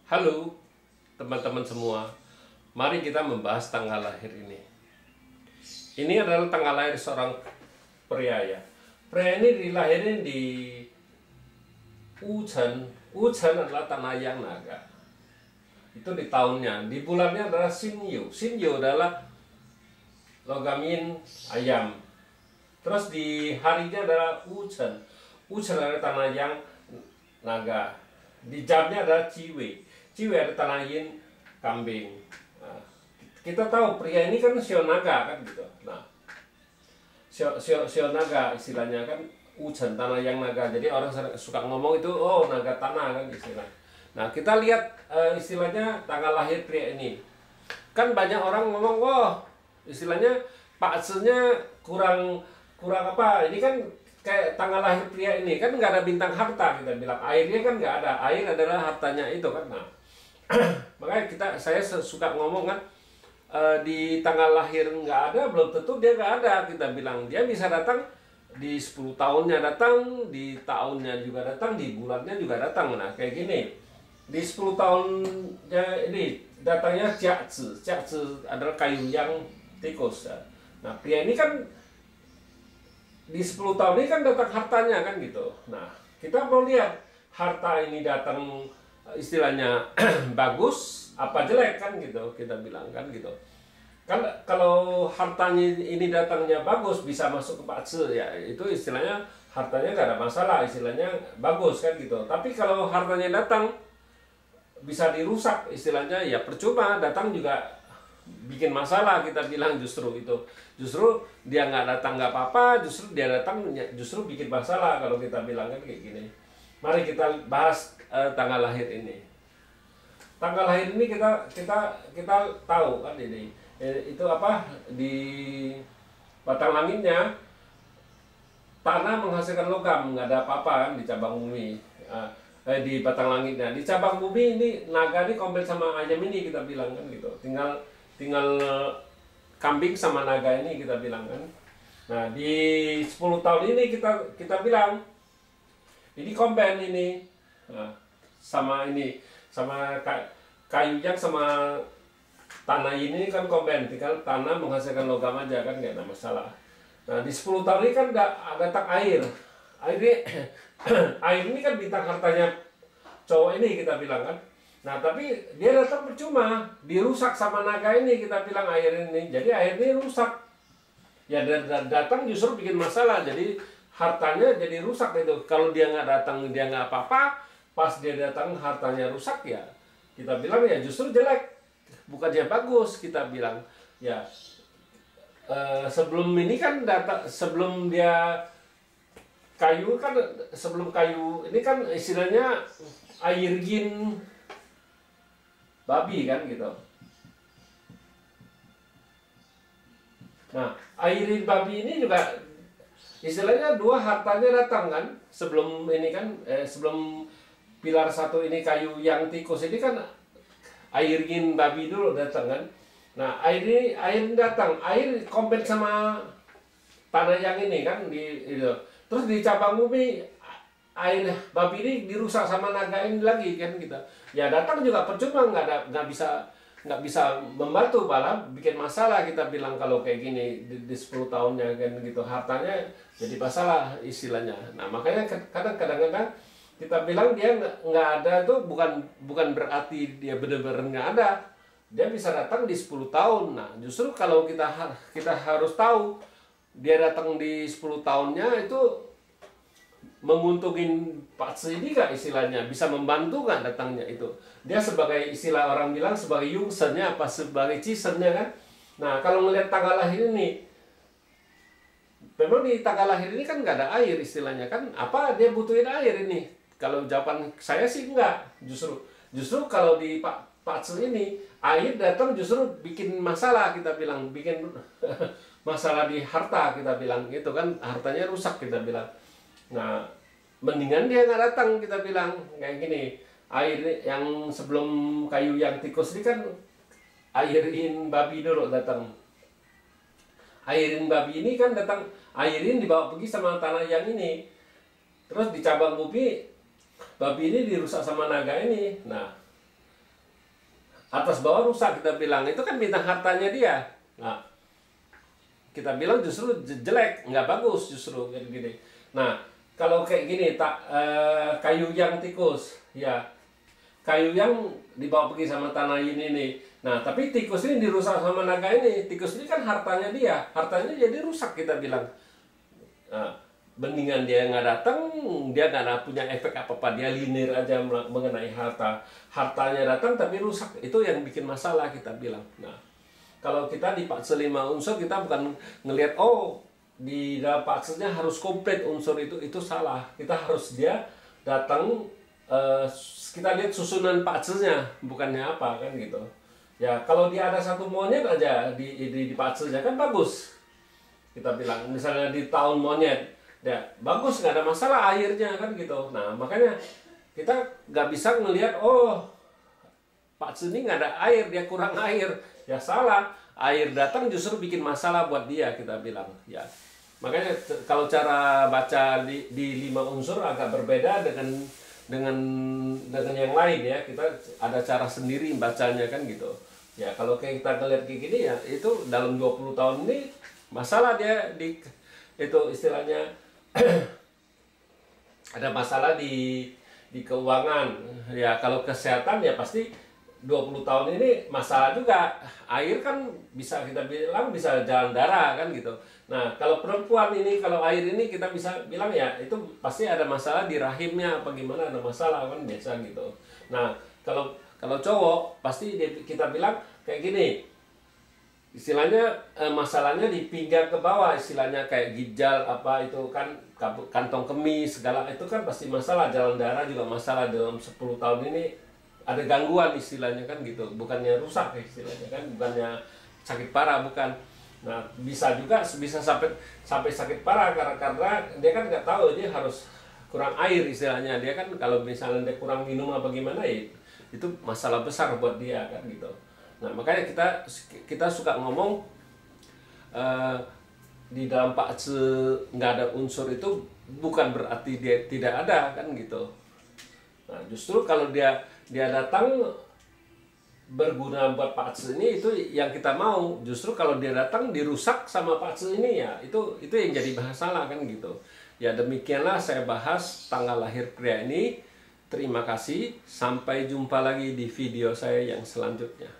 Halo teman-teman semua, mari kita membahas tanggal lahir ini. Ini adalah tanggal lahir seorang pria ya. Pria ini dilahirin di Wuchen. Wuchen adalah tanah yang naga. Itu di tahunnya. Di bulannya adalah Xinyu. Xinyu adalah logamin ayam. Terus di harinya adalah Wuchen. Wuchen adalah tanah yang naga. Di jamnya adalah Ciwe. Ciwe ada tanah yin kambing. Nah, kita tahu pria ini kan Shio naga kan gitu. Nah, Shio naga istilahnya kan Wuchen, tanah yang naga. Jadi orang suka ngomong itu, oh naga tanah kan istilah. Nah, kita lihat istilahnya tanggal lahir pria ini. Kan banyak orang ngomong, oh istilahnya paksenya kurang apa? Ini kan kayak tanggal lahir pria ini kan nggak ada bintang harta, kita bilang airnya kan nggak ada, air adalah hartanya itu kan. Nah makanya saya suka ngomong kan, di tanggal lahir nggak ada belum tentu dia nggak ada, kita bilang dia bisa datang di 10 tahunnya datang, di tahunnya juga datang, di bulannya juga datang. Nah kayak gini, di 10 tahunnya ini datangnya jiazi adalah kayu yang tikus ya. Nah pria ini kan di 10 tahun ini kan datang hartanya kan gitu. Nah kita mau lihat harta ini datang istilahnya bagus apa jelek kan gitu, kita bilang kan gitu. Kan kalau hartanya ini datangnya bagus bisa masuk ke pakse ya, itu istilahnya hartanya nggak ada masalah, istilahnya bagus kan gitu. Tapi kalau hartanya datang bisa dirusak istilahnya ya percuma, datang juga bikin masalah, kita bilang justru itu. Justru dia nggak datang nggak apa-apa, justru dia datang justru bikin masalah kalau kita bilang kan kayak gini. Mari kita bahas tanggal lahir ini. Tanggal lahir ini kita tahu kan ini itu apa, di batang langitnya tanah menghasilkan logam, nggak ada apa-apa kan di cabang bumi. Di batang langitnya, di cabang bumi ini naga ini komplit sama ayam ini, kita bilang kan gitu. Tinggal kambing sama naga ini, kita bilang kan. Nah di 10 tahun ini kita bilang ini combine ini, nah, sama kayu yang sama tanah ini kan combine, tinggal tanah menghasilkan logam aja kan, nggak ada masalah. Nah di 10 tahun ini kan datang air ini air ini kan bintang hartanya cowok ini, kita bilang kan. Nah tapi dia datang percuma, dirusak sama naga ini, kita bilang air ini. Jadi air ini rusak. Ya datang justru bikin masalah. Jadi hartanya jadi rusak itu. Kalau dia nggak datang dia nggak apa-apa. Pas dia datang hartanya rusak ya. Kita bilang ya justru jelek. Bukannya bagus, kita bilang. Ya sebelum ini kan sebelum dia kayu kan, sebelum kayu ini kan istilahnya air yin babi kan gitu. Nah, airin babi ini juga istilahnya dua hartanya datang kan. Sebelum ini kan sebelum pilar satu ini kayu yang tikus ini kan airin babi dulu datang kan. Nah, air datang, air kompet sama tanah yang ini kan itu. Terus di cabang bumi air babi ini dirusak sama naga ini lagi kan kita. Ya datang juga percuma, nggak bisa membantu, malah bikin masalah, kita bilang kalau kayak gini di 10 tahunnya kan gitu, hartanya jadi masalah istilahnya. Nah makanya kadang-kadang kita bilang dia nggak ada tuh bukan berarti dia benar-benar nggak ada, dia bisa datang di 10 tahun. Nah justru kalau kita harus tahu dia datang di 10 tahunnya itu menguntungin pakse ini gak istilahnya, bisa membantu gak datangnya itu. Dia sebagai istilah orang bilang sebagai yungsennya apa sebagai cisennya kan. Nah kalau ngelihat tanggal lahir ini, memang di tanggal lahir ini kan nggak ada air istilahnya kan, apa dia butuhin air ini? Kalau jawaban saya sih enggak, justru kalau di pakse ini air datang justru bikin masalah, kita bilang bikin masalah di harta, kita bilang gitu kan, hartanya rusak, kita bilang. Nah, mendingan dia nggak datang, kita bilang kayak gini. Air yang sebelum kayu yang tikus ini kan airin babi dulu datang. Airin babi ini kan datang, airin dibawa pergi sama tanah yang ini. Terus di cabang bumi babi ini dirusak sama naga ini. Nah, atas bawah rusak, kita bilang itu kan bintang hartanya dia. Nah, kita bilang justru jelek, nggak bagus justru kayak gini. Nah, kalau kayak gini kayu yang tikus, ya kayu yang dibawa pergi sama tanah ini nih. Nah, tapi tikus ini dirusak sama naga ini. Tikus ini kan hartanya dia, hartanya jadi rusak kita bilang. Nah, mendingan dia nggak datang, dia nggak punya efek apa-apa, dia linear aja mengenai hartanya datang tapi rusak, itu yang bikin masalah kita bilang. Nah, kalau kita di fase 5 unsur, kita bukan ngelihat di dalam fasenya harus komplit unsur itu salah. Kita harus dia datang, kita lihat susunan fasenya, bukannya apa kan gitu. Ya kalau dia ada satu monyet aja di fasenya kan bagus. Kita bilang misalnya di tahun monyet, ya bagus, nggak ada masalah airnya kan gitu. Nah makanya kita nggak bisa ngelihat fase ini nggak ada air, dia kurang air, ya salah. Air datang justru bikin masalah buat dia, kita bilang ya. Makanya kalau cara baca di 5 unsur agak berbeda dengan yang lain ya. Kita ada cara sendiri bacanya kan gitu. Ya kalau kayak kita ngeliat kayak gini ya, itu dalam 20 tahun ini masalah dia itu istilahnya ada masalah di keuangan. Ya kalau kesehatan ya pasti 20 tahun ini masalah juga. Air kan bisa kita bilang bisa jalan darah kan gitu. Nah kalau perempuan ini, kalau air ini kita bisa bilang ya itu pasti ada masalah di rahimnya apa gimana, ada masalah kan biasa gitu. Nah kalau cowok pasti kita bilang kayak gini, istilahnya masalahnya di pinggang ke bawah, istilahnya kayak ginjal apa itu kan, kantong kemih segala itu kan pasti masalah. Jalan darah juga masalah. Dalam 10 tahun ini ada gangguan istilahnya kan gitu, bukannya rusak istilahnya kan, bukannya sakit parah, bukan. Nah bisa juga bisa sampai sakit parah karena dia kan nggak tahu dia harus kurang air istilahnya. Dia kan kalau misalnya dia kurang minum apa gimana ya itu masalah besar buat dia kan gitu. Nah makanya kita suka ngomong di dalam fase nggak ada unsur itu bukan berarti dia tidak ada kan gitu. Nah justru kalau dia datang berguna buat fase ini, itu yang kita mau. Justru kalau dia datang dirusak sama fase ini ya itu yang jadi masalah kan gitu. Ya demikianlah saya bahas tanggal lahir pria ini. Terima kasih, sampai jumpa lagi di video saya yang selanjutnya.